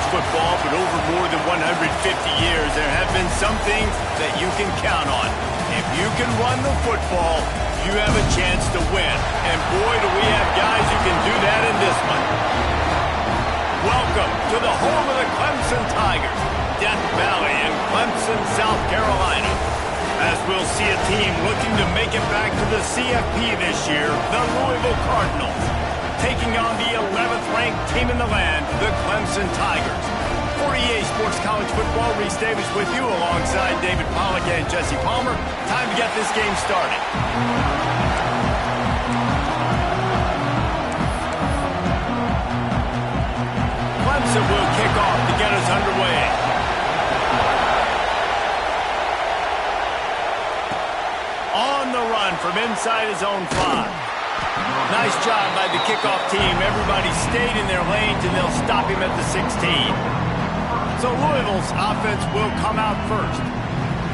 football, but over more than 150 years, there have been some things that you can count on. If you can run the football, you have a chance to win. And boy, do we have guys who can do that in this one. Welcome to the home of the Clemson Tigers, Death Valley in Clemson, South Carolina. As we'll see a team looking to make it back to the CFP this year, the Louisville Cardinals, taking on the 11th-ranked team in the land, the Clemson Tigers. For EA Sports College Football, Reese Davis with you alongside David Pollack and Jesse Palmer. Time to get this game started. Clemson will kick off to get us underway. On the run from inside his own 5. Nice job by the kickoff team. Everybody stayed in their lanes, and they'll stop him at the 16. So Louisville's offense will come out first.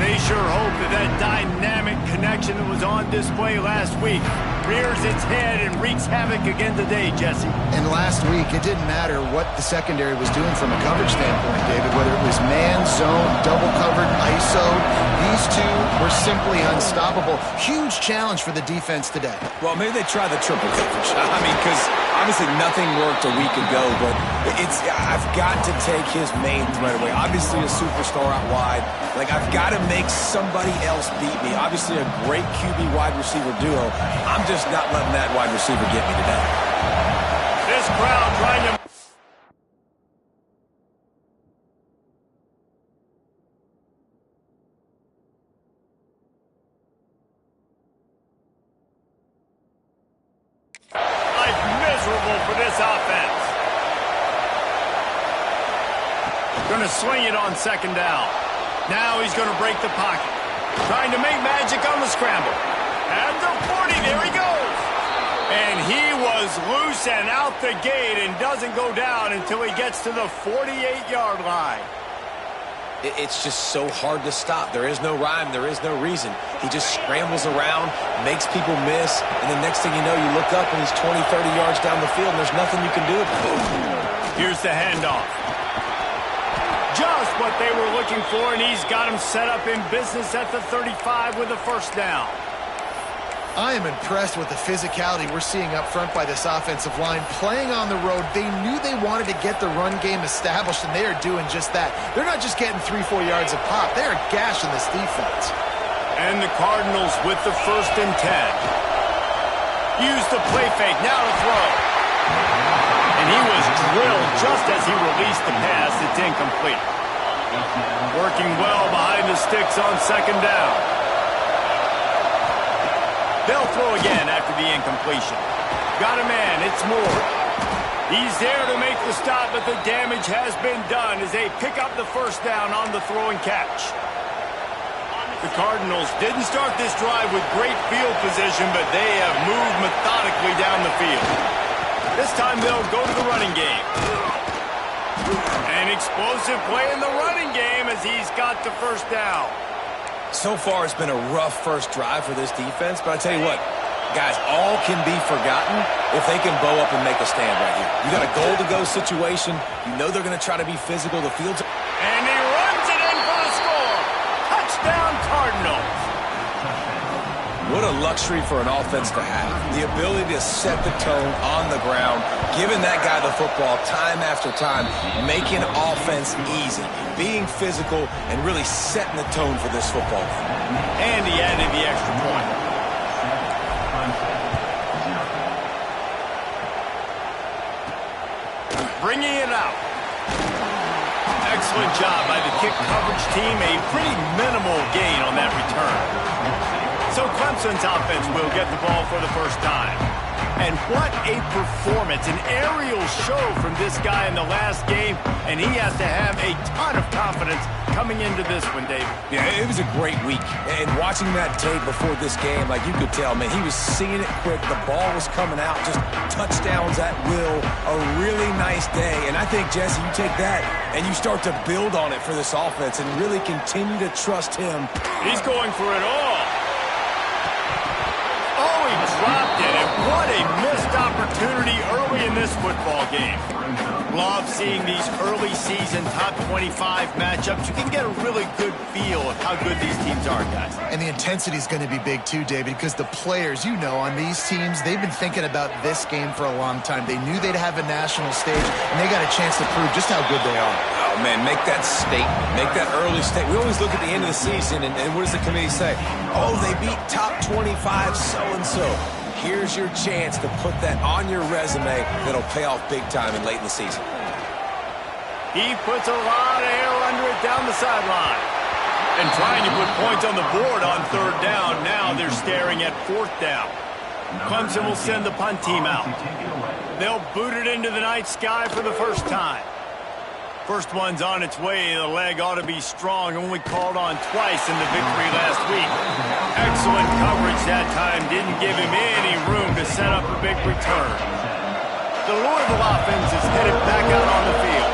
They sure hope that that dynamic connection that was on display last week rears its head and wreaks havoc again today, Jesse. And last week, it didn't matter what the secondary was doing from a coverage standpoint, David, whether it was man, zone, double covered, ISO. These two were simply unstoppable. Huge challenge for the defense today. Well, maybe they try the triple coverage. I mean, because obviously nothing worked a week ago, but I've got to take his main right away. Obviously a superstar out wide. Like, I've got to make somebody else beat me. Obviously a great QB wide receiver duo. I'm just not letting that wide receiver get me today. This crowd trying to... Life miserable for this offense. Going to swing it on second down. Now he's going to break the pocket. Trying to make magic on the scramble. At the 40, there he goes. And he was loose and out the gate and doesn't go down until he gets to the 48-yard line. It's just so hard to stop. There is no rhyme. There is no reason. He just scrambles around, makes people miss, and the next thing you know, you look up and he's 20, 30 yards down the field, and there's nothing you can do about it. Here's the handoff. Just what they were looking for, and he's got him set up in business at the 35 with a first down. I am impressed with the physicality we're seeing up front by this offensive line. Playing on the road, they knew they wanted to get the run game established, and they are doing just that. They're not just getting 3-4 yards a pop. They are gashing this defense. And the Cardinals with the 1st and 10. Use the play fake, now to throw. And he was drilled just as he released the pass. It's incomplete. Working well behind the sticks on second down. They'll throw again after the incompletion. Got a man, it's Moore. He's there to make the stop, but the damage has been done as they pick up the first down on the throw and catch. The Cardinals didn't start this drive with great field position, but they have moved methodically down the field. This time they'll go to the running game. An explosive play in the running game as he's got the first down. So far, it's been a rough first drive for this defense, but I tell you what, guys, all can be forgotten if they can bow up and make a stand right here. You got a goal-to-go situation. You know they're going to try to be physical. The field's... And he runs it in for the score. Touchdown, Cardinals. What a luxury for an offense to have. The ability to set the tone on the ground, giving that guy the football time after time, making offense easy, being physical, and really setting the tone for this football game. And he added the extra point. Bringing it out. Excellent job by the kick coverage team. A pretty minimal gain on that return. So Clemson's offense will get the ball for the first time. And what a performance, an aerial show from this guy in the last game, and he has to have a ton of confidence coming into this one, David. Yeah, it was a great week. And watching that tape before this game, like you could tell, man, he was seeing it quick. The ball was coming out, just touchdowns at will. A really nice day. And I think, Jesse, you take that and you start to build on it for this offense and really continue to trust him. He's going for it all. Oh, he dropped it. And What a missed opportunity early in this football game. Love seeing these early season top 25 matchups. You can get a really good feel of how good these teams are, guys. And the intensity is going to be big too, David, because the players, you know, on these teams, they've been thinking about this game for a long time. They knew they'd have a national stage, and they got a chance to prove just how good they are. Oh, man, make that statement. Make that early statement. We always look at the end of the season, and what does the committee say? Oh, they beat top 25 so-and-so. Here's your chance to put that on your resume that'll pay off big time and late in the season. He puts a lot of air under it down the sideline. And trying to put points on the board on third down. Now they're staring at fourth down. Clemson will send the punt team out. They'll boot it into the night sky for the first time. First one's on its way. The leg ought to be strong. Only called on twice in the victory last week. Excellent coverage that time. Didn't give him any room to set up a big return. The Louisville offense is headed back out on the field.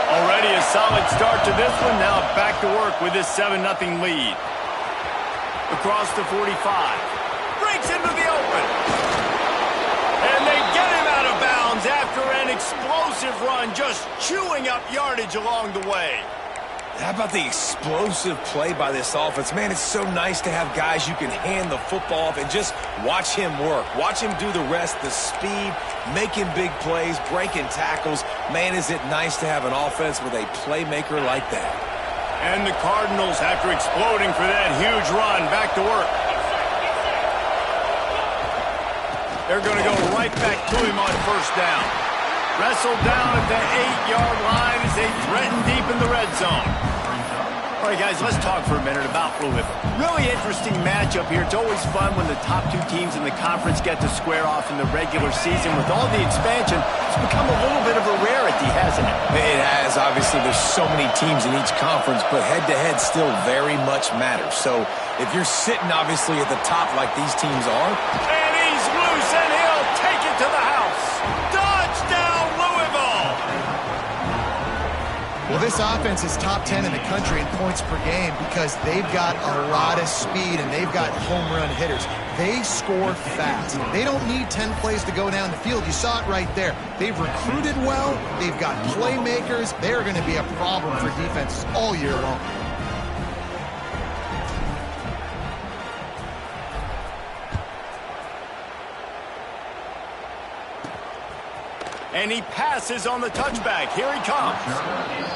Already a solid start to this one. Now back to work with this 7-0 lead. Across the 45. Breaks into the open. And they get him out of bounds after an explosive run, just chewing up yardage along the way. How about the explosive play by this offense? Man, it's so nice to have guys you can hand the football off and just watch him work. Watch him do the rest, the speed, making big plays, breaking tackles. Man, is it nice to have an offense with a playmaker like that. And the Cardinals, after exploding for that huge run, back to work. They're going to go right back to him on first down. Wrestled down at the 8-yard line as they threaten deep in the red zone. All right, guys, let's talk for a minute about Louisville. Really interesting matchup here. It's always fun when the top two teams in the conference get to square off in the regular season. With all the expansion, it's become a little bit of a rarity, hasn't it? It has. Obviously, there's so many teams in each conference, but head-to-head still very much matters. So if you're sitting, obviously, at the top like these teams are. And he's loose, and he'll take it to the house. Touchdown, Louisville! Well, this offense is top 10 in the country in points per game because they've got a lot of speed and they've got home run hitters. They score fast. They don't need 10 plays to go down the field. You saw it right there. They've recruited well. They've got playmakers. They're going to be a problem for defenses all year long. And he passes on the touchback. Here he comes.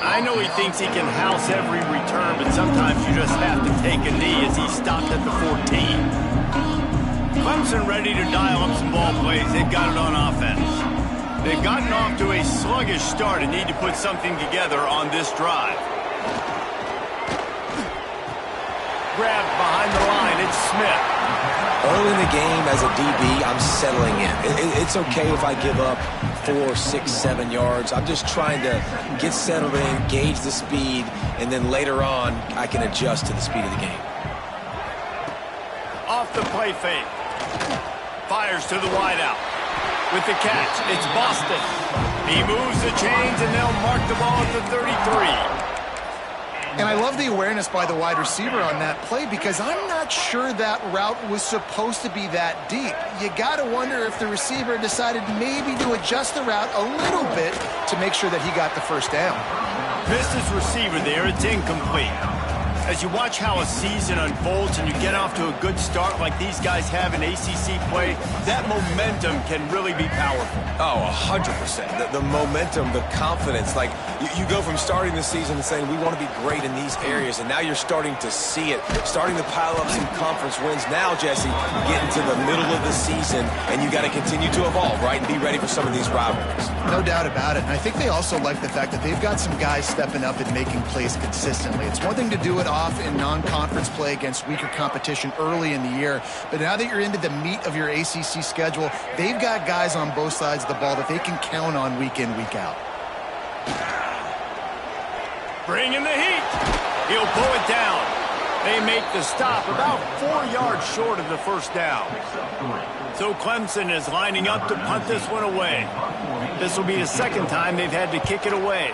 I know he thinks he can house every return, but sometimes you just have to take a knee as he stopped at the 14. Clemson ready to dial up some ball plays. They've got it on offense. They've gotten off to a sluggish start and need to put something together on this drive. Grabbed behind the line. It's Smith. Early in the game as a DB, I'm settling in. It's okay if I give up 4, 6, 7 yards. I'm just trying to get settled in, gauge the speed, and then later on, I can adjust to the speed of the game. Off the play fake. Fires to the wideout. With the catch, it's Boston. He moves the chains, and they'll mark the ball at the 33. And I love the awareness by the wide receiver on that play because I'm not sure that route was supposed to be that deep. You got to wonder if the receiver decided maybe to adjust the route a little bit to make sure that he got the first down. Missed his receiver there. It's incomplete. As you watch how a season unfolds and you get off to a good start like these guys have in ACC play, that momentum can really be powerful. Oh, 100%. The momentum, the confidence. Like, you go from starting the season and saying, we want to be great in these areas, and now you're starting to see it, starting to pile up some conference wins. Now, Jesse, getting to the middle of the season, and you got to continue to evolve, right, and be ready for some of these rivalries. No doubt about it. And I think they also like the fact that they've got some guys stepping up and making plays consistently. It's one thing to do it off in non-conference play against weaker competition early in the year, but now that you're into the meat of your ACC schedule, they've got guys on both sides of the ball that they can count on week in, week out. Bringing the heat. He'll pull it down. They make the stop about 4 yards short of the first down. So Clemson is lining up to punt this one away. This will be the second time they've had to kick it away.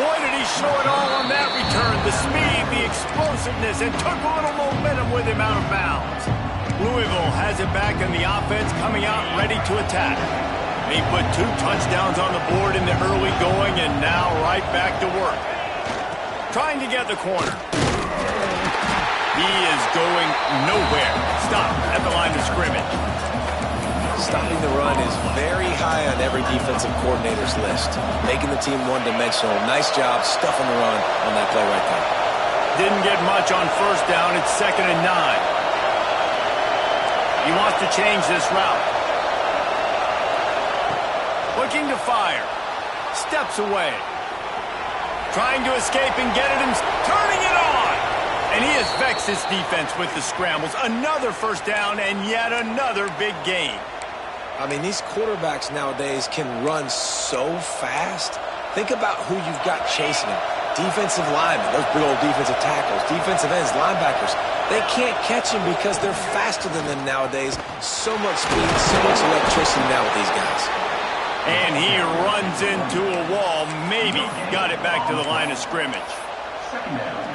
Boy, did he show it all on that return. The speed, the explosiveness, and took a little momentum with him out of bounds. Louisville has it back in the offense, coming out ready to attack. They put 2 touchdowns on the board in the early going, and now right back to work. Trying to get the corner. He is going nowhere. Stop at the line of scrimmage. Stopping the run is very high on every defensive coordinator's list. Making the team one-dimensional. Nice job stuffing the run on that play right there. Didn't get much on first down. It's 2nd and 9. He wants to change this route. Looking to fire. Steps away. Trying to escape and get it and turning it on. And he has vexed his defense with the scrambles. Another first down and yet another big gain. I mean, these quarterbacks nowadays can run so fast. Think about who you've got chasing him. Defensive linemen, those big old defensive tackles, defensive ends, linebackers. They can't catch him because they're faster than them nowadays. So much speed, so much electricity now with these guys. And he runs into a wall. Maybe got it back to the line of scrimmage.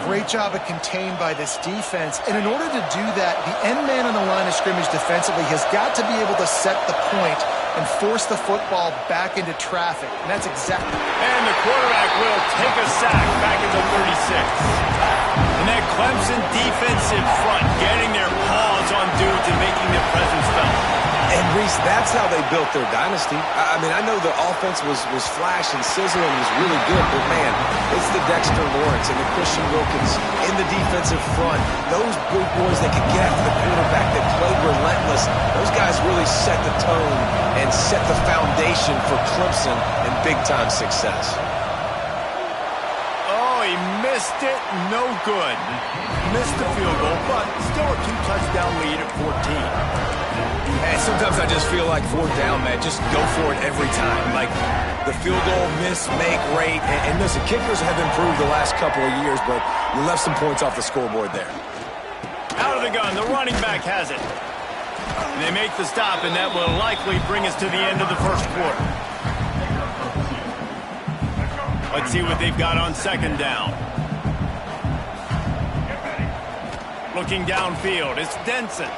Great job of contained by this defense. And in order to do that, the end man on the line of scrimmage defensively has got to be able to set the point and force the football back into traffic. And that's exactly... And the quarterback will take a sack back at the 36. And that Clemson defensive front getting their paws on dudes and making their presence felt. And, Reese, that's how they built their dynasty. I mean, I know the offense was flash and sizzle and was really good, but, man, it's the Dexter Lawrence and the Christian Wilkins in the defensive front. Those big boys that could get after the quarterback, that played relentless, those guys really set the tone and set the foundation for Clemson and big-time success. Oh, he missed it. No good. Missed the field goal, but still a 2-touchdown lead at 14. And sometimes I just feel like 4th down, man, just go for it every time. Like the field goal, miss, make, rate. And listen, kickers have improved the last couple of years, but you left some points off the scoreboard there. Out of the gun, the running back has it. And they make the stop, and that will likely bring us to the end of the first quarter. Let's see what they've got on 2nd down. Looking downfield, it's Denson.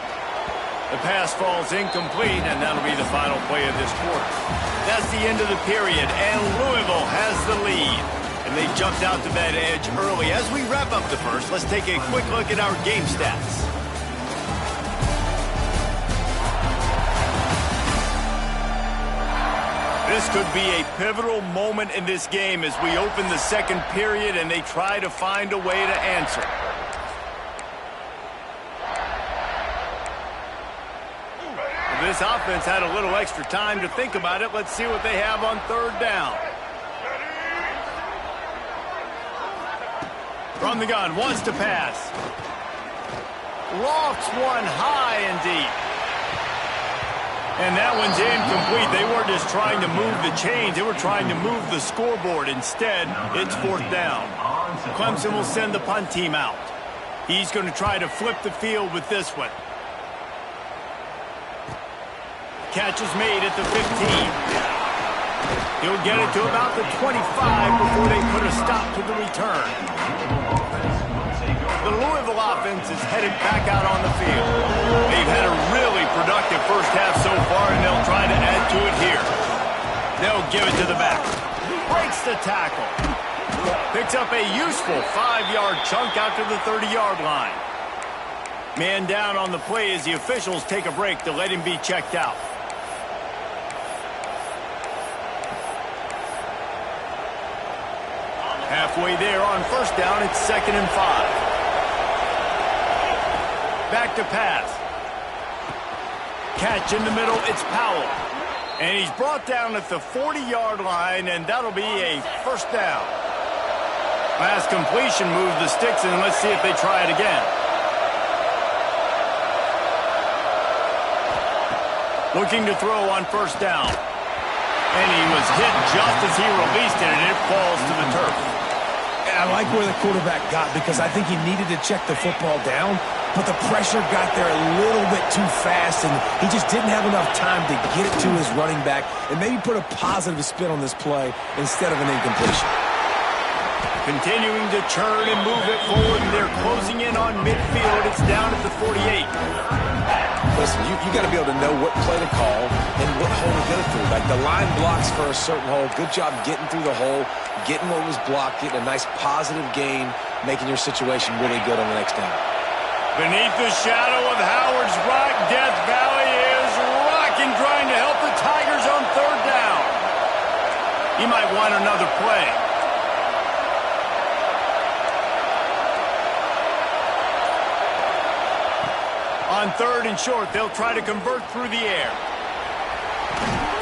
The pass falls incomplete, and that'll be the final play of this quarter. That's the end of the period, and Louisville has the lead. And they jumped out to that edge early. As we wrap up the first, let's take a quick look at our game stats. This could be a pivotal moment in this game as we open the second period and they try to find a way to answer. This offense had a little extra time to think about it. Let's see what they have on 3rd down. From the gun, wants to pass. Lofts one high and deep. And that one's incomplete. They weren't just trying to move the chains. They were trying to move the scoreboard. Instead, it's 4th down. Clemson will send the punt team out. He's going to try to flip the field with this one. Catch is made at the 15. He'll get it to about the 25 before they put a stop to the return. The Louisville offense is headed back out on the field. They've had a really productive first half so far, and they'll try to add to it here. They'll give it to the back. Breaks the tackle. Picks up a useful 5-yard chunk out to the 30-yard line. Man down on the play as the officials take a break to let him be checked out. Halfway there on first down, it's 2nd and 5. Back to pass. Catch in the middle, it's Powell. And he's brought down at the 40-yard line, and that'll be a first down. Pass completion, move the sticks, and let's see if they try it again. Looking to throw on first down. And he was hit just as he released it, and it falls to the turf. I like where the quarterback got because I think he needed to check the football down, but the pressure got there a little bit too fast, and he just didn't have enough time to get it to his running back and maybe put a positive spin on this play instead of an incompletion. Continuing to churn and move it forward, and they're closing in on midfield. It's down at the 48. Listen, you got to be able to know what play to call and what hole to get it through. Like the line blocks for a certain hole. Good job getting through the hole, getting what was blocked, getting a nice positive gain, making your situation really good on the next down. Beneath the shadow of Howard's Rock, Death Valley is rocking, trying to help the Tigers on third down. He might want another play. On third and short, they'll try to convert through the air.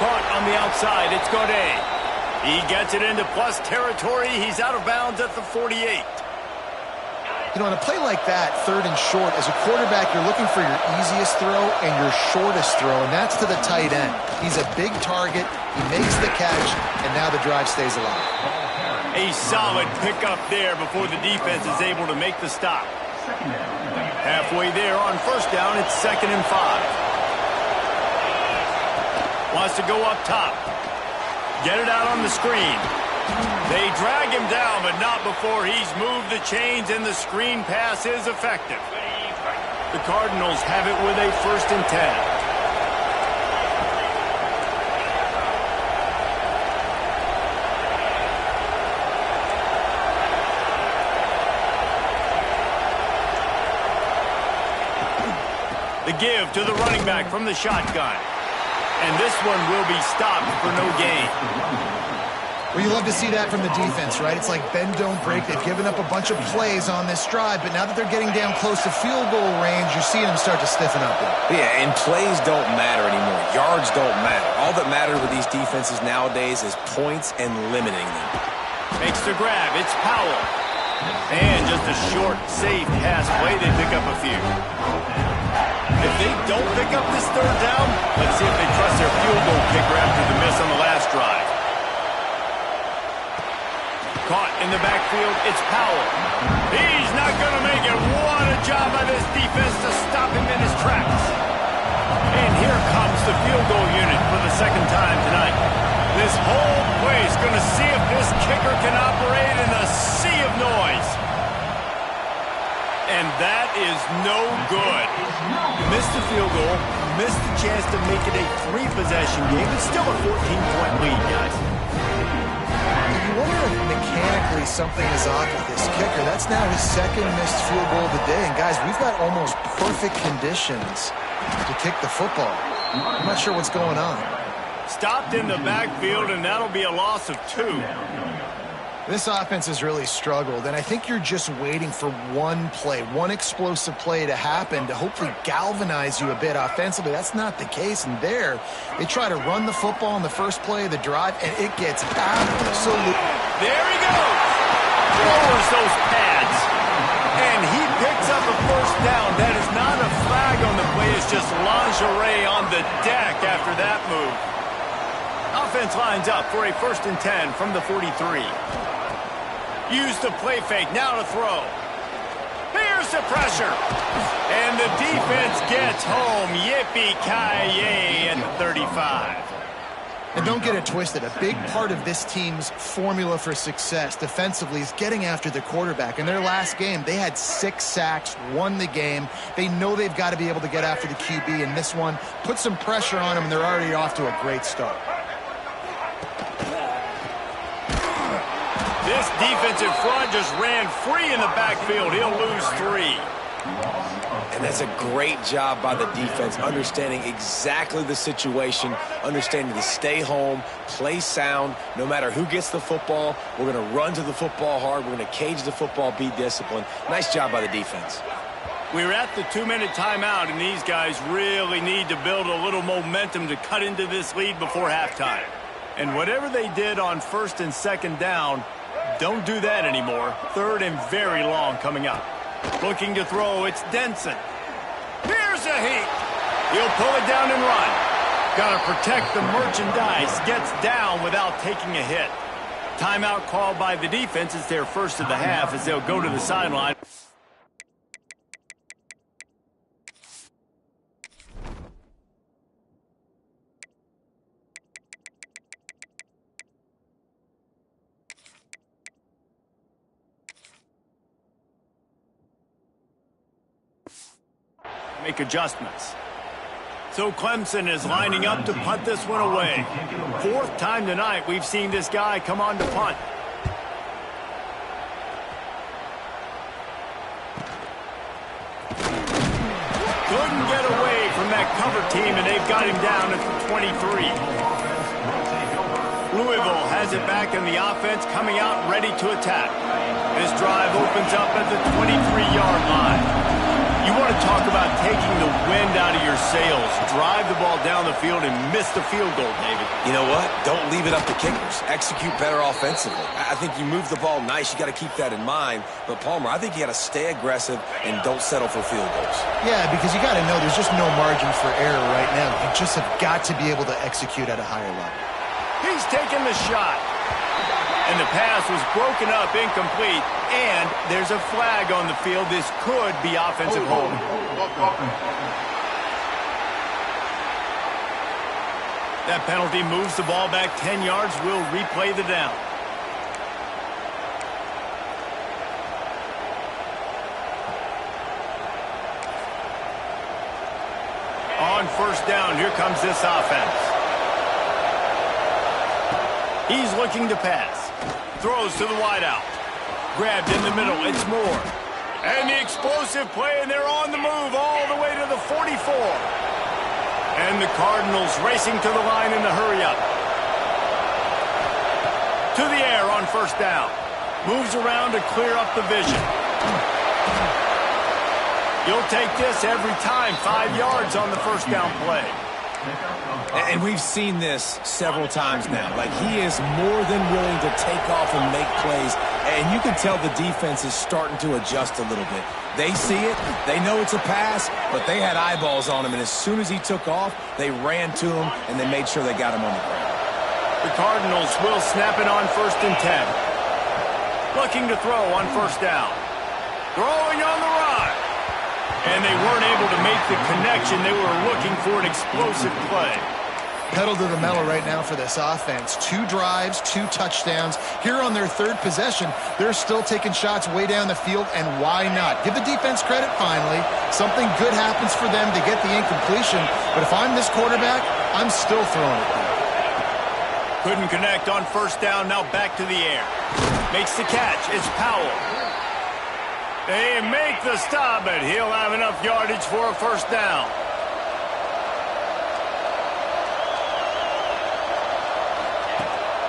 Caught on the outside, it's Godet. He gets it into plus territory. He's out of bounds at the 48. You know, on a play like that, third and short, as a quarterback, you're looking for your easiest throw and your shortest throw, and that's to the tight end. He's a big target. He makes the catch, and now the drive stays alive. A solid pickup there before the defense is able to make the stop. Halfway there on first down, it's 2nd and 5. Wants to go up top. Get it out on the screen. They drag him down, but not before he's moved the chains, and the screen pass is effective. The Cardinals have it with a 1st and 10. The give to the running back from the shotgun. And this one will be stopped for no gain. Well, you love to see that from the defense, right? It's like bend, don't break. They've given up a bunch of plays on this drive, but now that they're getting down close to field goal range, you're seeing them start to stiffen up there. Yeah, and plays don't matter anymore. Yards don't matter. All that matters with these defenses nowadays is points and limiting them. Makes the grab. It's Powell. And just a short, safe pass play. They pick up a few. If they don't pick up this third down, let's see if they trust their field goal kicker after the miss on the last drive. Caught in the backfield, it's Powell. He's not going to make it. What a job by this defense to stop him in his tracks. And here comes the field goal unit for the 2nd time tonight. This whole place going to see if this kicker can operate in a sea of noise. And that is no good. Missed the field goal, missed the chance to make it a 3-possession game. It's still a 14-point lead, guys. You wonder if mechanically something is off with this kicker. That's now his 2nd missed field goal of the day. And guys, we've got almost perfect conditions to kick the football. I'm not sure what's going on. Stopped in the backfield, and that'll be a loss of 2. This offense has really struggled, and I think you're just waiting for one play, one explosive play to happen to hopefully galvanize you a bit offensively. That's not the case, and there, they try to run the football in the first play of the drive, and it gets absolutely... There he goes! Lowers those pads, and he picks up a first down. That is not a flag on the play. It's just lingerie on the deck after that move. Offense lines up for a 1st and 10 from the 43. Use the play fake, now to throw. Here's the pressure. And the defense gets home. Yippee-ki-yay at the 35. And don't get it twisted. A big part of this team's formula for success defensively is getting after the quarterback. In their last game, they had 6 sacks, won the game. They know they've got to be able to get after the QB, and this one put some pressure on them, and they're already off to a great start. This defensive front just ran free in the backfield. He'll lose 3. And that's a great job by the defense, understanding exactly the situation, understanding to stay home, play sound. No matter who gets the football, we're going to run to the football hard. We're going to cage the football, be disciplined. Nice job by the defense. We're at the 2-minute timeout, and these guys really need to build a little momentum to cut into this lead before halftime. And whatever they did on 1st and 2nd down, don't do that anymore. 3rd and very long coming up. Looking to throw, it's Denson. Here's a heat. He'll pull it down and run. Got to protect the merchandise. Gets down without taking a hit. Timeout called by the defense. It's their first of the half as they'll go to the sideline. make adjustments. So Clemson is lining up to punt this one away. Fourth time tonight we've seen this guy come on to punt. Couldn't get away from that cover team, and they've got him down at the 23. Louisville has it back in the offense, coming out ready to attack. This drive opens up at the 23-yard line. You want to talk about taking the wind out of your sails. Drive the ball down the field and miss the field goal, David. You know what? Don't leave it up to kickers. Execute better offensively. I think you move the ball nice. You got to keep that in mind. But, Palmer, I think you got to stay aggressive and don't settle for field goals. Yeah, because you got to know there's just no margin for error right now. You just have got to be able to execute at a higher level. He's taking the shot. And the pass was broken up, incomplete, and there's a flag on the field. This could be offensive holding. That penalty moves the ball back 10 yards. We'll replay the down. On first down, here comes this offense. He's looking to pass. Throws to the wideout. Grabbed in the middle. It's Moore. And the explosive play, and they're on the move all the way to the 44. And the Cardinals racing to the line in the hurry-up. To the air on first down. Moves around to clear up the vision. You'll take this every time. 5 yards on the first down play. And we've seen this several times now. Like, he is more than willing to take off and make plays. And you can tell the defense is starting to adjust a little bit. They see it. They know it's a pass, but they had eyeballs on him. And as soon as he took off, they ran to him, and they made sure they got him on the ground. The Cardinals will snap it on first and 10. Looking to throw on first down. Throwing on the run. And they weren't able to make the connection. They were looking for an explosive play. Pedal to the metal right now for this offense. 2 drives, 2 touchdowns. Here on their third possession, they're still taking shots way down the field, and why not? Give the defense credit finally. Something good happens for them to get the incompletion, but if I'm this quarterback, I'm still throwing it. Couldn't connect on first down, now back to the air. Makes the catch, it's Powell. They make the stop, but he'll have enough yardage for a first down.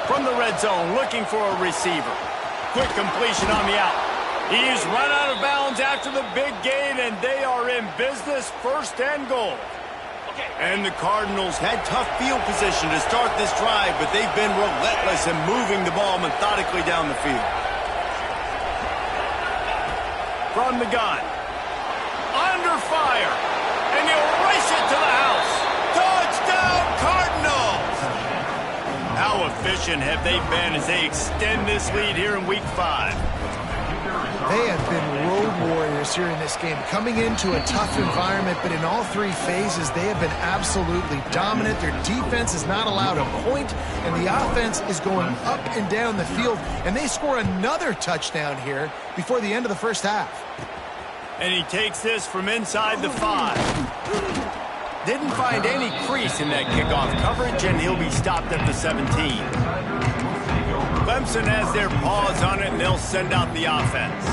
From the red zone, looking for a receiver. Quick completion on the out. He's run out of bounds after the big gain, and they are in business, first and goal. And the Cardinals had tough field position to start this drive, but they've been relentless in moving the ball methodically down the field. From the gun. Under fire. And he'll race it to the house. Touchdown, Cardinals! How efficient have they been as they extend this lead here in Week 5? They have been road warriors here in this game, coming into a tough environment, but in all 3 phases, they have been absolutely dominant. Their defense is not allowed a point, and the offense is going up and down the field, and they score another touchdown here before the end of the first half. And he takes this from inside the 5. Didn't find any crease in that kickoff coverage, and he'll be stopped at the 17. Clemson has their paws on it, and they'll send out the offense.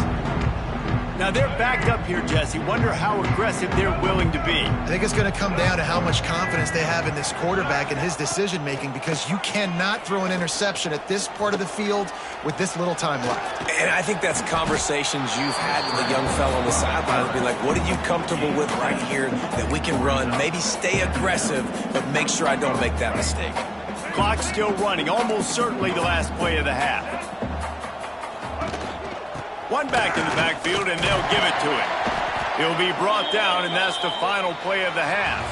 Now, they're backed up here, Jesse. Wonder how aggressive they're willing to be. I think it's going to come down to how much confidence they have in this quarterback and his decision-making, because you cannot throw an interception at this part of the field with this little time left. And I think that's conversations you've had with the young fellow on the sideline. Be like, what are you comfortable with right here that we can run? Maybe stay aggressive, but make sure I don't make that mistake. Clock's still running, almost certainly the last play of the half. One back in the backfield, and they'll give it to him. He'll be brought down, and that's the final play of the half.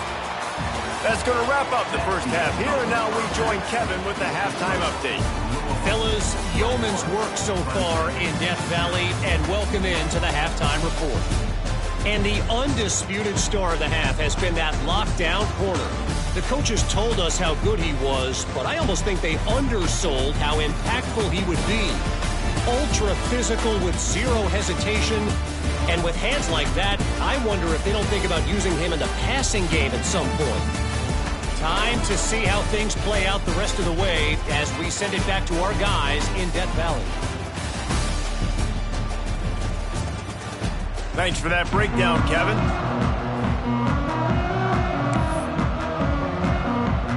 That's going to wrap up the first half here, and now we join Kevin with the halftime update. Fellas, yeoman's work so far in Death Valley, and welcome into the halftime report. And the undisputed star of the half has been that lockdown corner. The coaches told us how good he was, but I almost think they undersold how impactful he would be. Ultra physical with zero hesitation, And with hands like that, I wonder if they don't think about using him in the passing game at some point. Time to see how things play out the rest of the way as we send it back to our guys in Death Valley. Thanks for that breakdown, Kevin.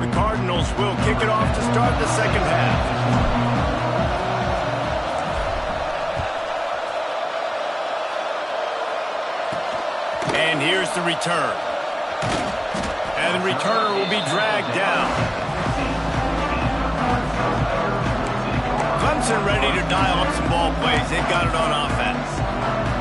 The Cardinals will kick it off to start the second half. And here's the return. And the returner will be dragged down. Clemson ready to dial up some ball plays. They've got it on offense.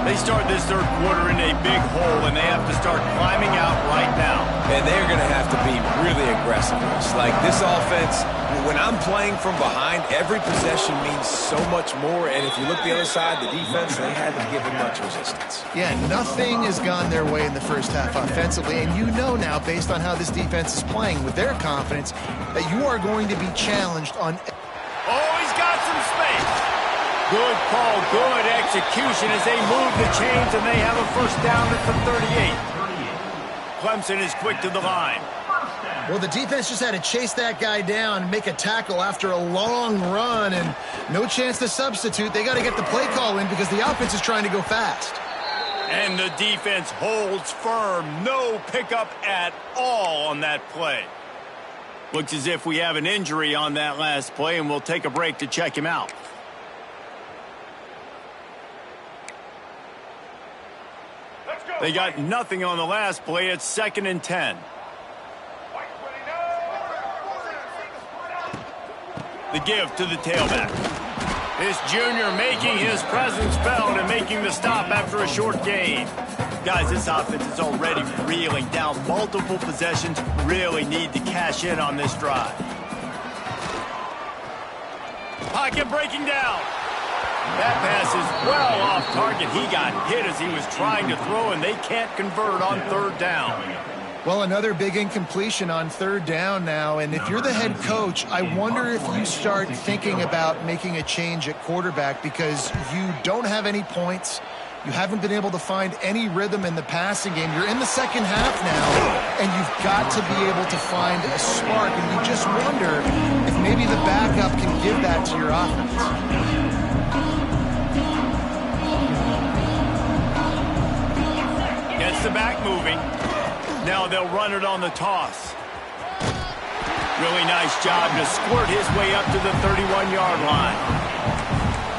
They start this third quarter in a big hole, and they have to start climbing out right now. And they're going to have to be really aggressive. It's like this offense, when I'm playing from behind, every possession means so much more. And if you look the other side, the defense, they haven't given much resistance. Yeah, nothing has gone their way in the first half offensively. And you know now, based on how this defense is playing, with their confidence, that you are going to be challenged on... Oh, he's got some space. Good call, good execution as they move the chains, and they have a first down at the 38. Clemson is quick to the line. Well, the defense just had to chase that guy down and make a tackle after a long run, and no chance to substitute. They got to get the play call in because the offense is trying to go fast. And the defense holds firm. No pickup at all on that play. Looks as if we have an injury on that last play, and we'll take a break to check him out. They got nothing on the last play. It's 2nd and 10. The give to the tailback. This junior making his presence felt and making the stop after a short gain. Guys, this offense is already reeling down multiple possessions. Really need to cash in on this drive. Pocket breaking down. That pass is well off target. He got hit as he was trying to throw, and they can't convert on third down. Well, another big incompletion on third down now, and if you're the head coach, I wonder if you start thinking about making a change at quarterback because you don't have any points. You haven't been able to find any rhythm in the passing game. You're in the second half now, and you've got to be able to find a spark, and you just wonder if maybe the backup can give that to your offense. Gets the back moving. Now they'll run it on the toss. Really nice job to squirt his way up to the 31-yard line.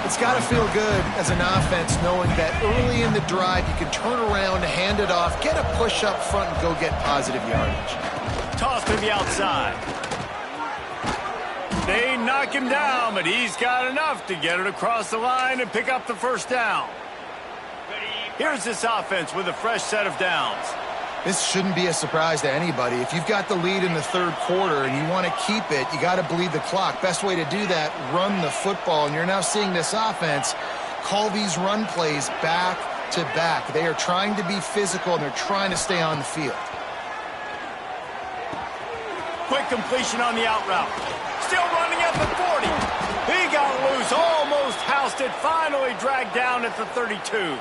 It's got to feel good as an offense knowing that early in the drive you can turn around, hand it off, get a push up front, and go get positive yardage. Toss to the outside. They knock him down, but he's got enough to get it across the line and pick up the first down. Here's this offense with a fresh set of downs. This shouldn't be a surprise to anybody. If you've got the lead in the third quarter and you want to keep it, you got to bleed the clock. Best way to do that, run the football. And you're now seeing this offense call these run plays back to back. They are trying to be physical, and they're trying to stay on the field. Quick completion on the out route. Still running at the 40. He got loose, almost housed it, finally dragged down at the 32.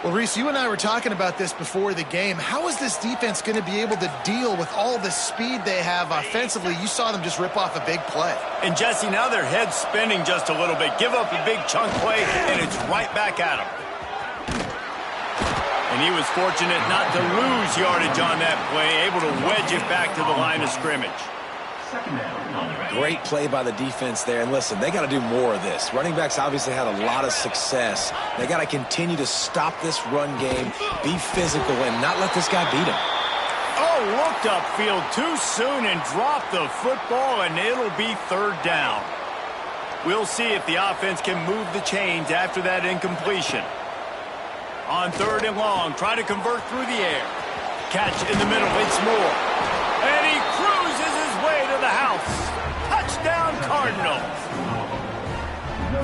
Well, Reese, you and I were talking about this before the game. How is this defense going to be able to deal with all the speed they have offensively? You saw them just rip off a big play. And, Jesse, now their head's spinning just a little bit. Give up a big chunk play, and it's right back at him. And he was fortunate not to lose yardage on that play, able to wedge it back to the line of scrimmage. Great play by the defense there. And listen, they got to do more of this. Running backs obviously had a lot of success. They got to continue to stop this run game, be physical, and not let this guy beat him. Oh, looked upfield too soon and dropped the football, and it'll be third down. We'll see if the offense can move the chains after that incompletion. On third and long, try to convert through the air. Catch in the middle, it's Moore. And he cruises his way to the house. Touchdown, Cardinals.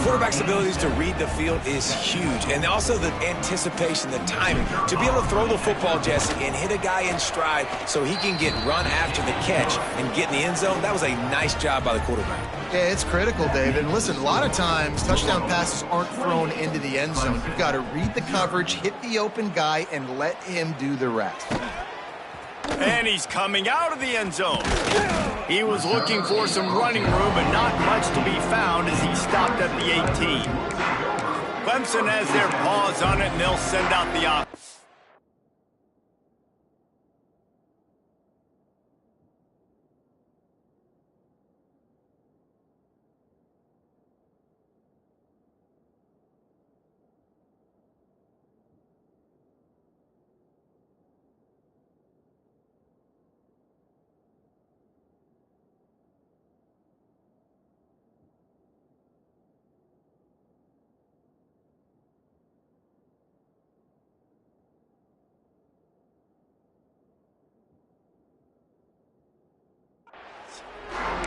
Quarterback's abilities to read the field is huge, and also the anticipation, the timing. To be able to throw the football, Jesse, and hit a guy in stride so he can get run after the catch and get in the end zone, that was a nice job by the quarterback. Yeah, it's critical, David. And listen, a lot of times touchdown passes aren't thrown into the end zone. You've got to read the coverage, hit the open guy, and let him do the rest. And he's coming out of the end zone. He was looking for some running room, but not much to be found as he stopped at the 18. Clemson has their paws on it, and they'll send out the offense.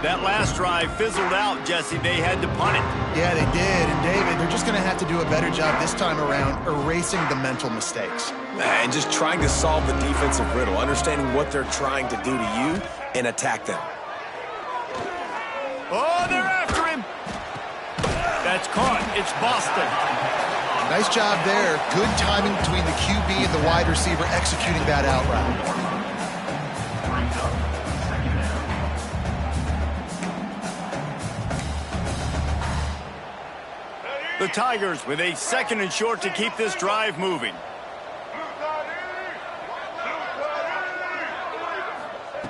That last drive fizzled out, Jesse. They had to punt it. Yeah, they did. And, David, they're just going to have to do a better job this time around erasing the mental mistakes. And just trying to solve the defensive riddle, understanding what they're trying to do to you and attack them. Oh, they're after him. That's caught. It's Boston. Nice job there. Good timing between the QB and the wide receiver executing that out route. The Tigers with a 2nd and short to keep this drive moving.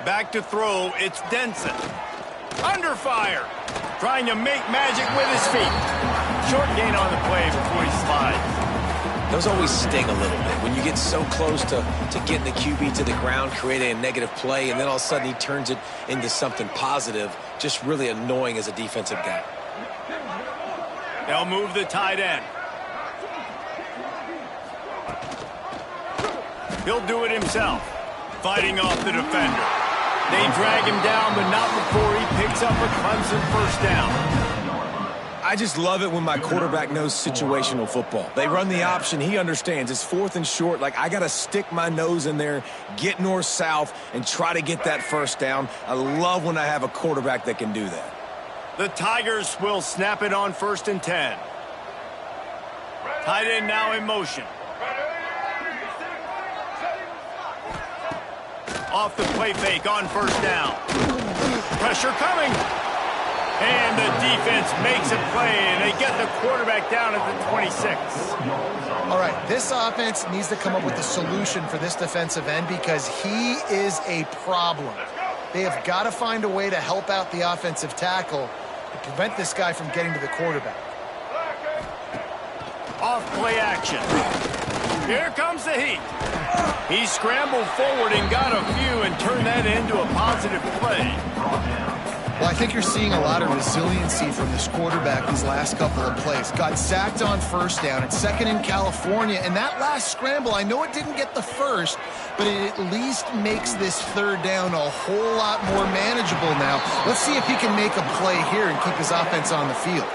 Back to throw, it's Denson. Under fire. Trying to make magic with his feet. Short gain on the play before he slides. Those always sting a little bit when you get so close to getting the QB to the ground, creating a negative play, and then all of a sudden he turns it into something positive. Just really annoying as a defensive guy. They'll move the tight end. He'll do it himself. Fighting off the defender. They drag him down, but not before he picks up a Clemson first down. I just love it when my quarterback knows situational football. They run the option. He understands. It's 4th and short. Like, I got to stick my nose in there, get north-south, and try to get that first down. I love when I have a quarterback that can do that. The Tigers will snap it on 1st and 10. Tight end now in motion. Off the play fake on 1st down. Pressure coming. And the defense makes a play, and they get the quarterback down at the 26. All right, this offense needs to come up with a solution for this defensive end because he is a problem. They have got to find a way to help out the offensive tackle to prevent this guy from getting to the quarterback. Off play action. Here comes the heat. He scrambled forward and got a few and turned that into a positive play. Well, I think you're seeing a lot of resiliency from this quarterback these last couple of plays. Got sacked on 1st down. It's 2nd in California. And that last scramble, I know it didn't get the first, but it at least makes this 3rd down a whole lot more manageable now. Let's see if he can make a play here and keep his offense on the field.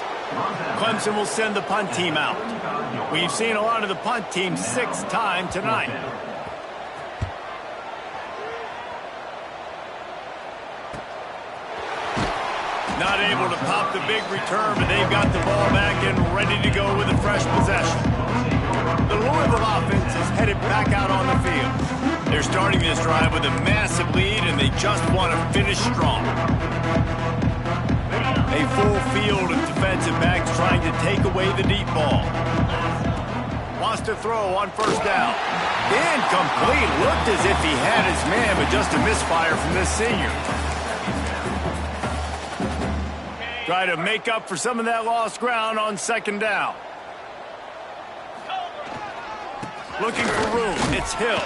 Clemson will send the punt team out. We've seen a lot of the punt team 6th time tonight. Not able to pop the big return, but they've got the ball back and ready to go with a fresh possession. The Louisville offense is headed back out on the field. They're starting this drive with a massive lead, and they just want to finish strong. A full field of defensive backs trying to take away the deep ball. Wants to throw on 1st down. Incomplete. Looked as if he had his man, but just a misfire from this senior. Try to make up for some of that lost ground on 2nd down. Looking for room. It's Hill.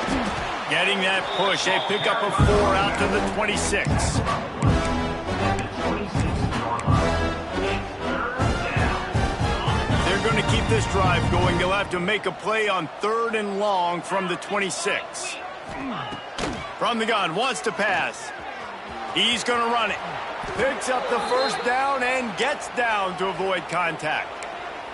Getting that push. They pick up a 4 out to the 26. They're going to keep this drive going. They'll have to make a play on 3rd and long from the 26. From the gun. Wants to pass. He's going to run it. Picks up the 1st down and gets down to avoid contact.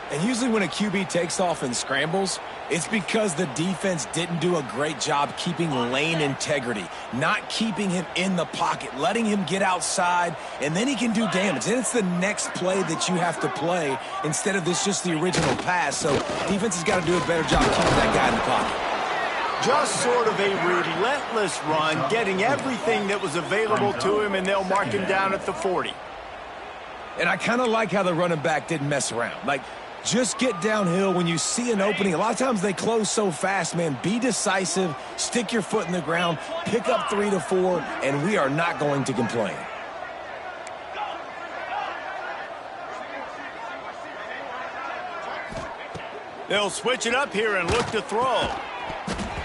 And usually when a QB takes off and scrambles, it's because the defense didn't do a great job keeping lane integrity, not keeping him in the pocket, letting him get outside, and then he can do damage. And it's the next play that you have to play instead of just the original pass. So defense has got to do a better job keeping that guy in the pocket. Just sort of a relentless run, getting everything that was available to him, and they'll mark him down at the 40. And I kind of like how the running back didn't mess around. Like, just get downhill when you see an opening. A lot of times they close so fast, man. Be decisive, stick your foot in the ground, pick up 3 to 4, and we are not going to complain. They'll switch it up here and look to throw.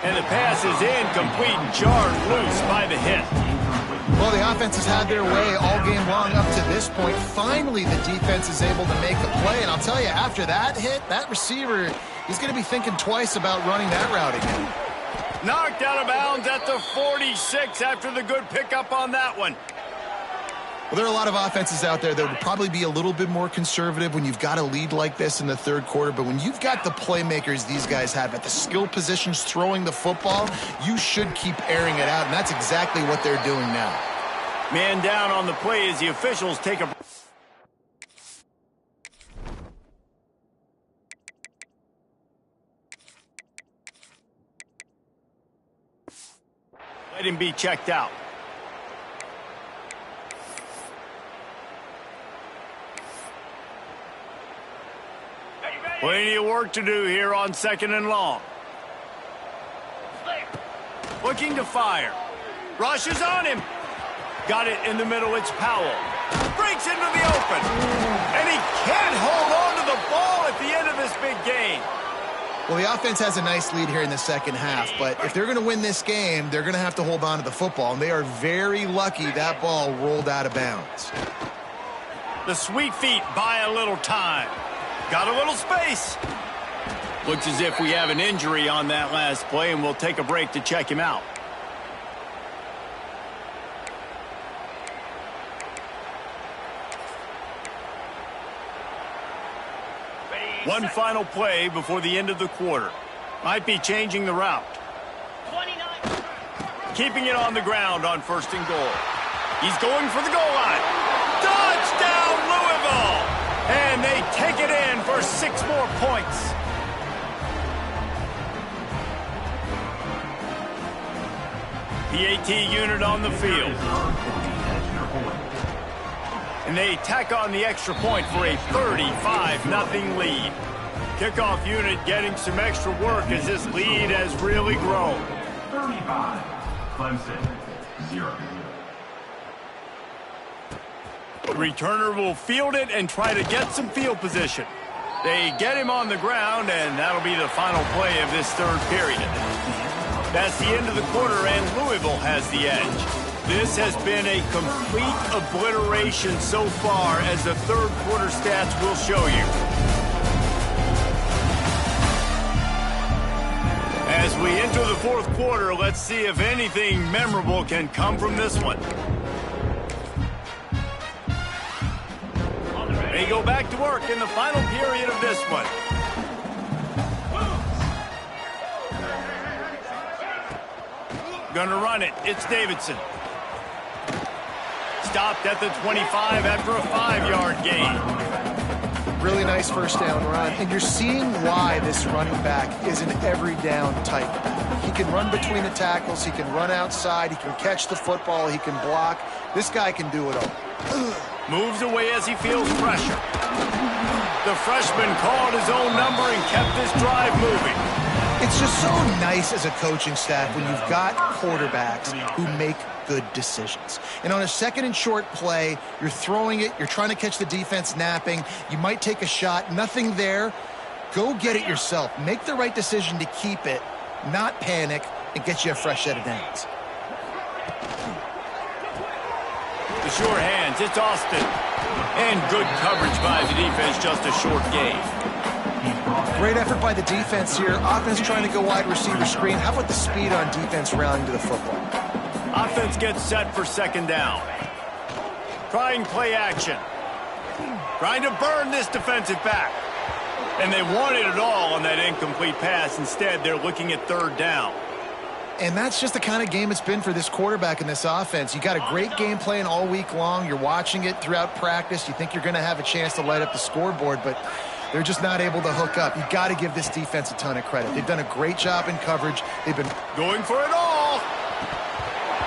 And the pass is incomplete and jarred loose by the hit. Well, the offense has had their way all game long up to this point. Finally, the defense is able to make a play. And I'll tell you, after that hit, that receiver, he's going to be thinking twice about running that route again. Knocked out of bounds at the 46 after the good pickup on that one. Well, there are a lot of offenses out there that would probably be a little bit more conservative when you've got a lead like this in the third quarter. But when you've got the playmakers these guys have at the skill positions throwing the football, you should keep airing it out. And that's exactly what they're doing now. Man down on the play as the officials take a... Let him be checked out. Plenty of work to do here on 2nd and long. Looking to fire. Rushes on him. Got it in the middle. It's Powell. Breaks into the open. And he can't hold on to the ball at the end of this big game. Well, the offense has a nice lead here in the second half, but if they're going to win this game, they're going to have to hold on to the football, and they are very lucky that ball rolled out of bounds. The sweet feet buy a little time. Got a little space. Looks as if we have an injury on that last play, and we'll take a break to check him out. One final play before the end of the quarter. Might be changing the route. Keeping it on the ground on 1st and goal. He's going for the goal line. Touchdown, Louisville! And they take it in for 6 more points. PAT unit on the field. And they tack on the extra point for a 35-0 lead. Kickoff unit getting some extra work as this lead has really grown. 35, Clemson, 0. The returner will field it and try to get some field position. They get him on the ground, and that'll be the final play of this 3rd period. That's the end of the quarter, and Louisville has the edge. This has been a complete obliteration so far, as the 3rd quarter stats will show you. As we enter the 4th quarter, let's see if anything memorable can come from this one. They go back to work in the final period of this one. Gonna run it. It's Davidson. Stopped at the 25 after a 5-yard gain. Really nice first down run, and you're seeing why this running back is an every down type. He can run between the tackles, he can run outside, he can catch the football, he can block. This guy can do it all. Moves away as he feels pressure. The freshman called his own number and kept this drive moving. It's just so nice as a coaching staff when you've got quarterbacks who make good decisions. And on a 2nd and short play, you're throwing it, you're trying to catch the defense napping, you might take a shot, nothing there. Go get it yourself. Make the right decision to keep it, not panic, and get you a fresh set of downs. The sure hands, it's Austin. And good coverage by the defense, just a short gain. Great effort by the defense here. Offense trying to go wide receiver screen. How about the speed on defense rallying to the football? Offense gets set for 2nd down. Trying play action. Trying to burn this defensive back. And they wanted it all on that incomplete pass. Instead, they're looking at third down. And that's just the kind of game it's been for this quarterback in this offense. You got a great game plan all week long. You're watching it throughout practice. You think you're going to have a chance to light up the scoreboard, but they're just not able to hook up. You got to give this defense a ton of credit. They've done a great job in coverage. They've been going for it all.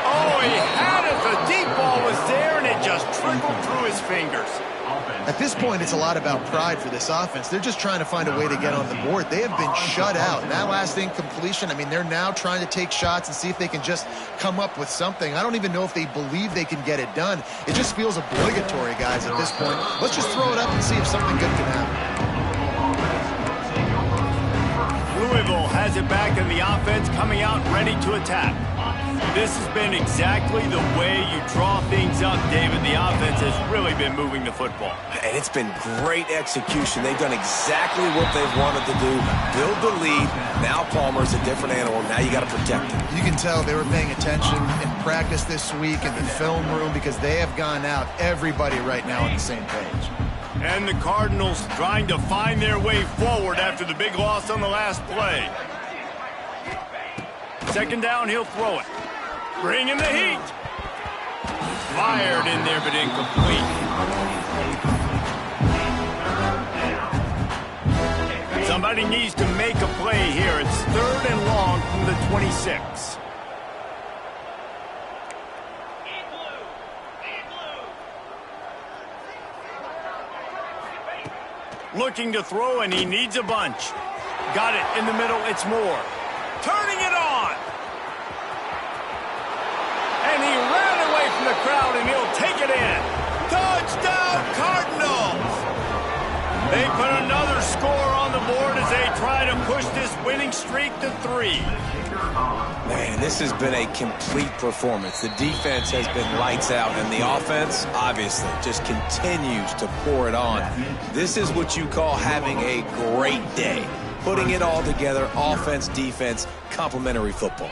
Oh, he had it. The deep ball was there, and it just trickled through his fingers. At this point, it's a lot about pride for this offense. They're just trying to find a way to get on the board. They have been shut out. And that last incompletion, I mean, they're now trying to take shots and see if they can just come up with something. I don't even know if they believe they can get it done. It just feels obligatory, guys, at this point. Let's just throw it up and see if something good can happen. Louisville has it back in the offense, coming out ready to attack. This has been exactly the way you draw things up, David. The offense has really been moving the football. And it's been great execution. They've done exactly what they've wanted to do. Build the lead. Now Palmer's a different animal. Now you got to protect him. You can tell they were paying attention in practice this week in the film room because they have gone out, everybody right now on the same page. And the Cardinals trying to find their way forward after the big loss on the last play. Second down, he'll throw it. Bring in the heat. Fired in there, but incomplete. Somebody needs to make a play here. It's third and long from the 26. Looking to throw, and he needs a bunch. Got it in the middle. It's Moore. Turning it on. And he ran away from the crowd, and he'll take it in. Touchdown, Cardinals! They put another score on the board as they try to push this winning streak to 3. Man, this has been a complete performance. The defense has been lights out, and the offense, obviously, just continues to pour it on. This is what you call having a great day. Putting it all together, offense, defense, complementary football.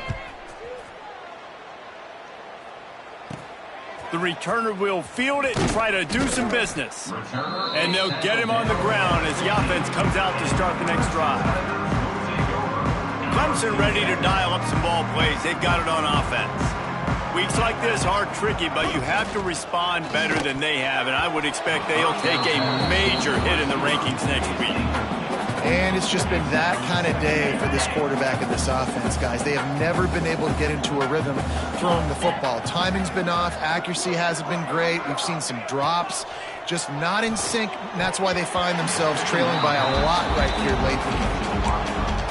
The returner will field it and try to do some business. And they'll get him on the ground as the offense comes out to start the next drive. Clemson ready to dial up some ball plays. They've got it on offense. Weeks like this are tricky, but you have to respond better than they have, and I would expect they'll take a major hit in the rankings next week. And it's just been that kind of day for this quarterback and this offense, guys. They have never been able to get into a rhythm throwing the football. Timing's been off. Accuracy hasn't been great. We've seen some drops, just not in sync, and that's why they find themselves trailing by a lot right here late in the game.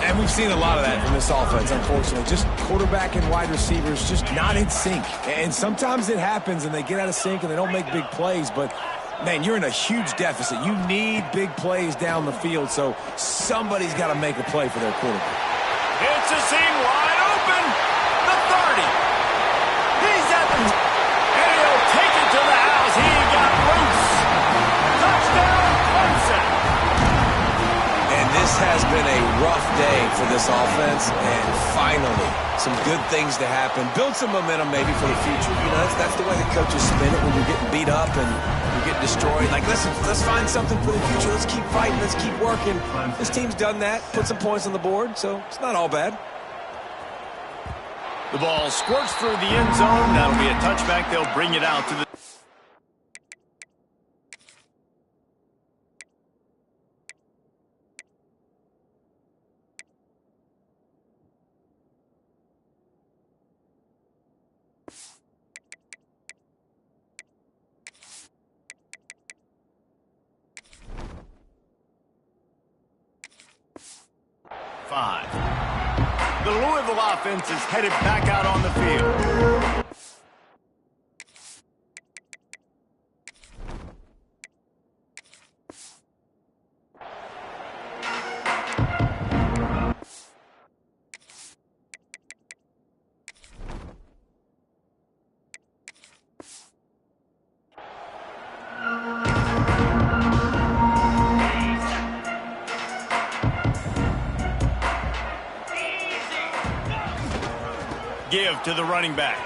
And we've seen a lot of that from this offense, unfortunately. Just quarterback and wide receivers just not in sync. And sometimes it happens, and they get out of sync, and they don't make big plays, but man, you're in a huge deficit. You need big plays down the field, so somebody's got to make a play for their quarterback. It's a seam wide open. The 30. He's at the and he'll take it to the house. He got loose. Touchdown, Clemson. And this has been a rough day for this offense, and finally, some good things to happen. Build some momentum maybe for the future. You know, that's the way the coaches spin it when you're getting beat up and get destroyed. Like, listen, let's find something for the future. Let's keep fighting. Let's keep working. This team's done that. Put some points on the board, so it's not all bad. The ball squirts through the end zone. That'll be a touchback. They'll bring it out to the... The Louisville offense is headed back out on the field. Give to the running back.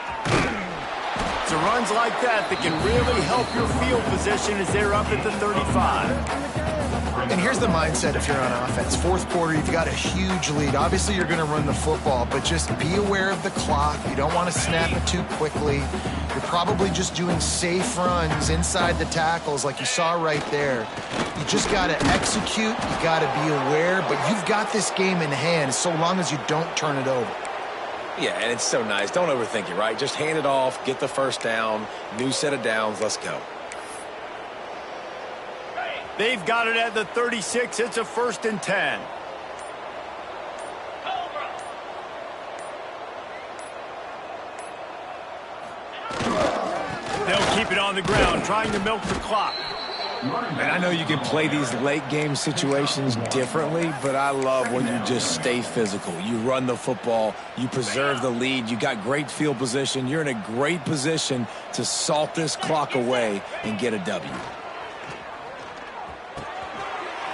It's the runs like that that can really help your field position as they're up at the 35. And here's the mindset if you're on offense. Fourth quarter, you've got a huge lead. Obviously, you're going to run the football, but just be aware of the clock. You don't want to snap it too quickly. You're probably just doing safe runs inside the tackles like you saw right there. You just got to execute. You got to be aware, but you've got this game in hand so long as you don't turn it over. Yeah, and it's so nice. Don't overthink it, right? Just hand it off, get the first down, new set of downs, let's go. They've got it at the 36. It's a 1st and 10. They'll keep it on the ground, trying to milk the clock. And I know you can play these late game situations differently, but I love when you just stay physical. You run the football, you preserve the lead, you got great field position. You're in a great position to salt this clock away and get a W.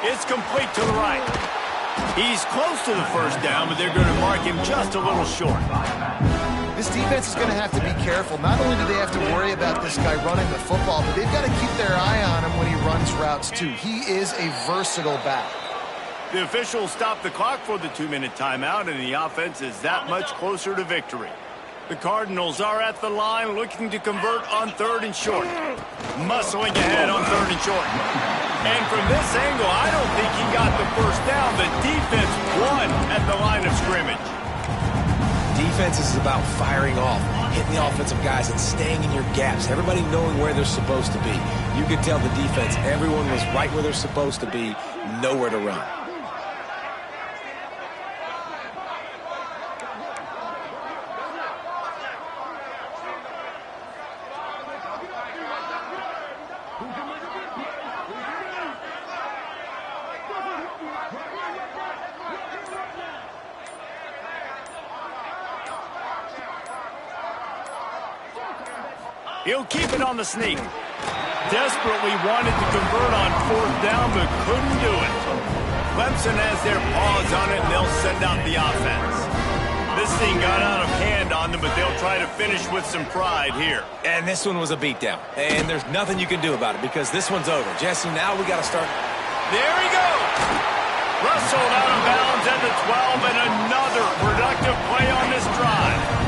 It's complete to the right. He's close to the first down, but they're going to mark him just a little short. This defense is going to have to be careful. Not only do they have to worry about this guy running the football, but they've got to keep their eye on him when he runs routes, too. He is a versatile back. The officials stop the clock for the 2-minute timeout, and the offense is that much closer to victory. The Cardinals are at the line looking to convert on 3rd and short. Muscling ahead on 3rd and short. And from this angle, I don't think he got the first down. The defense won at the line of scrimmage. Defense is about firing off, hitting the offensive guys, and staying in your gaps. Everybody knowing where they're supposed to be. You could tell the defense, everyone was right where they're supposed to be, nowhere to run. He'll keep it on the sneak. Desperately wanted to convert on 4th down, but couldn't do it. Clemson has their paws on it, and they'll send out the offense. This thing got out of hand on them, but they'll try to finish with some pride here. And this one was a beatdown. And there's nothing you can do about it because this one's over. Jesse, now we got to start. There he goes. Rustled out of bounds at the 12, and another productive play on this drive.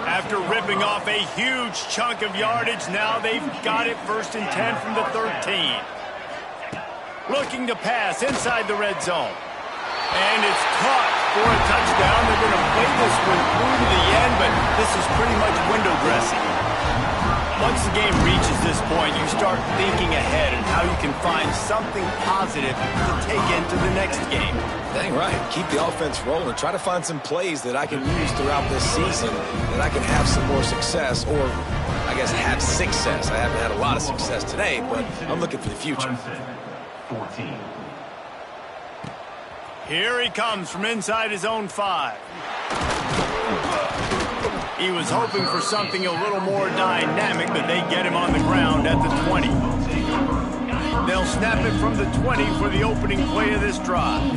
After ripping off a huge chunk of yardage, now they've got it 1st and 10 from the 13. Looking to pass inside the red zone. And it's caught for a touchdown. They're going to play this one through to the end, but this is pretty much window dressing. Once the game reaches this point, you start thinking ahead and how you can find something positive to take into the next game. Dang right. Keep the offense rolling. Try to find some plays that I can use throughout this season that I can have some more success, or I guess have success. I haven't had a lot of success today, but I'm looking for the future. 14. Here he comes from inside his own 5. He was hoping for something a little more dynamic, but they get him on the ground at the 20. They'll snap it from the 20 for the opening play of this drive.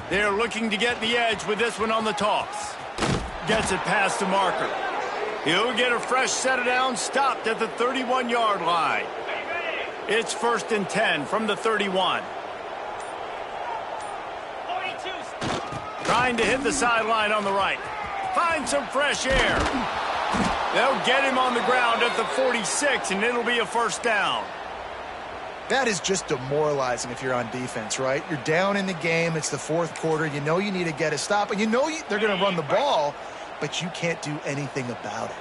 They're looking to get the edge with this one on the toss. Gets it past the marker. He'll get a fresh set of downs, stopped at the 31-yard line. It's 1st and 10 from the 31. Trying to hit the sideline on the right. Find some fresh air. They'll get him on the ground at the 46, and it'll be a 1st down. That is just demoralizing if you're on defense, right? You're down in the game. It's the 4th quarter. You know you need to get a stop, and you know they're going to run the ball, but you can't do anything about it.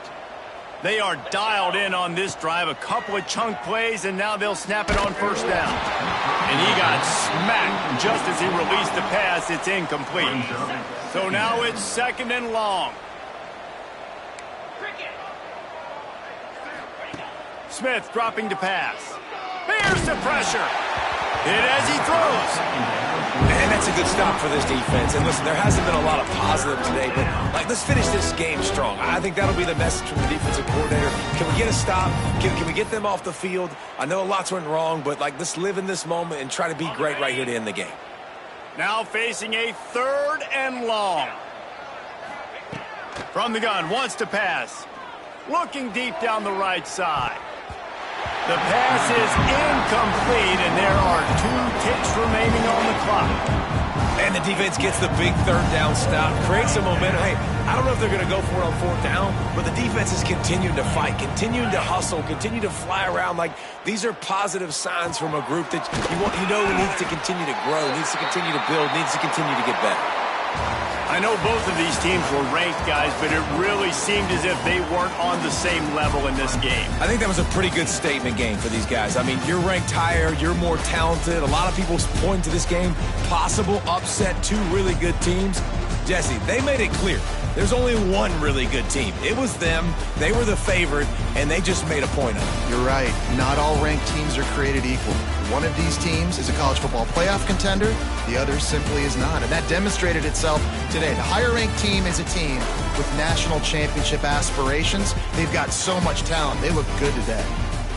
They are dialed in on this drive. A couple of chunk plays, and now they'll snap it on 1st down. And he got smacked just as he released the pass. It's incomplete. So now it's 2nd and long. Smith dropping to pass. Here's the pressure. Hit as he throws. And that's a good stop for this defense. And listen, there hasn't been a lot of positive today, but let's finish this game strong. I think that'll be the message from the defensive coordinator. Can we get a stop? Can we get them off the field? I know lots went wrong, but let's live in this moment and try to be great right here to end the game. Now facing a 3rd and long. From the gun, wants to pass. Looking deep down the right side. The pass is incomplete, and there are 2 ticks remaining on the clock. And the defense gets the big third down stop, creates some momentum. Hey, I don't know if they're going to go for it on 4th down, but the defense is continuing to fight, continuing to hustle, continue to fly around. Like, these are positive signs from a group that needs to continue to grow, needs to continue to build, needs to continue to get better. I know both of these teams were ranked, guys, but it really seemed as if they weren't on the same level in this game. I think that was a pretty good statement game for these guys. I mean, you're ranked higher, you're more talented. A lot of people point to this game, possible upset, 2 really good teams. Jesse, they made it clear. There's only one really good team. It was them. They were the favorite, and they just made a point of it. You're right. Not all ranked teams are created equal. One of these teams is a college football playoff contender. The other simply is not. And that demonstrated itself today. The higher-ranked team is a team with national championship aspirations. They've got so much talent. They look good today.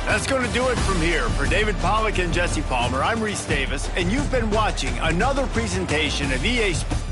That's going to do it from here. For David Pollack and Jesse Palmer, I'm Reese Davis, and you've been watching another presentation of EA Sports.